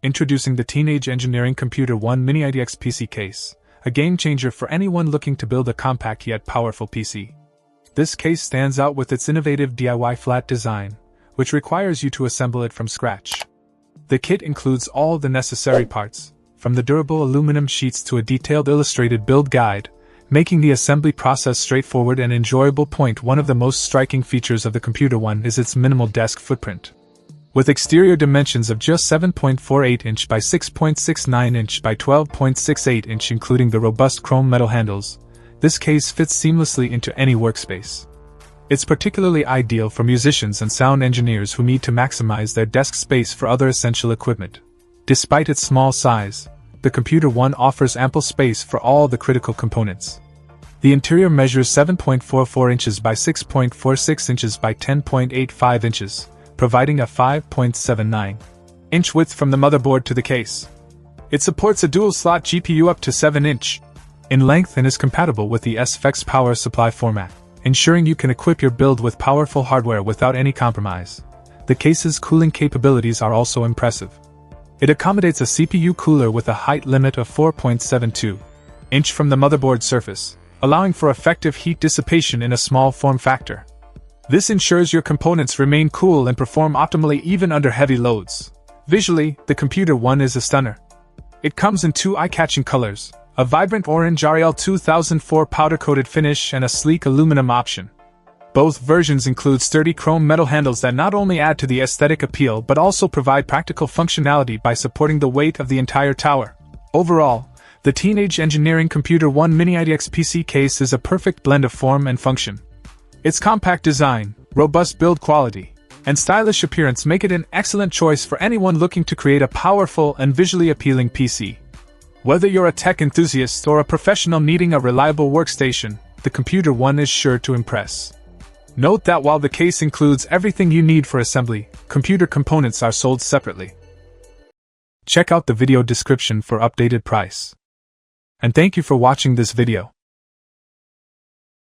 Introducing the Teenage Engineering Computer-1 Mini-ITX PC Case, a game-changer for anyone looking to build a compact yet powerful PC. This case stands out with its innovative DIY flat design, which requires you to assemble it from scratch. The kit includes all the necessary parts, from the durable aluminum sheets to a detailed illustrated build guide, making the assembly process straightforward and enjoyable. One of the most striking features of the Computer-1 is its minimal desk footprint. With exterior dimensions of just 7.48 inch by 6.69 inch by 12.68 inch including the robust chrome metal handles, this case fits seamlessly into any workspace. It's particularly ideal for musicians and sound engineers who need to maximize their desk space for other essential equipment. Despite its small size, the Computer-1 offers ample space for all the critical components. The interior measures 7.44 inches by 6.46 inches by 10.85 inches, providing a 5.79-inch width from the motherboard to the case. It supports a dual-slot GPU up to 7-inch in length and is compatible with the SFX power supply format, ensuring you can equip your build with powerful hardware without any compromise. The case's cooling capabilities are also impressive. It accommodates a CPU cooler with a height limit of 4.72-inch from the motherboard surface, allowing for effective heat dissipation in a small form factor. This ensures your components remain cool and perform optimally even under heavy loads. Visually, the Computer-1 is a stunner. It comes in two eye-catching colors, a vibrant orange RL 2004 powder-coated finish and a sleek aluminum option. Both versions include sturdy chrome metal handles that not only add to the aesthetic appeal but also provide practical functionality by supporting the weight of the entire tower. Overall, the Teenage Engineering Computer-1 Mini-ITX PC Case is a perfect blend of form and function. Its compact design, robust build quality, and stylish appearance make it an excellent choice for anyone looking to create a powerful and visually appealing PC. Whether you're a tech enthusiast or a professional needing a reliable workstation, the Computer-1 is sure to impress. Note that while the case includes everything you need for assembly, computer components are sold separately. Check out the video description for updated price. And thank you for watching this video.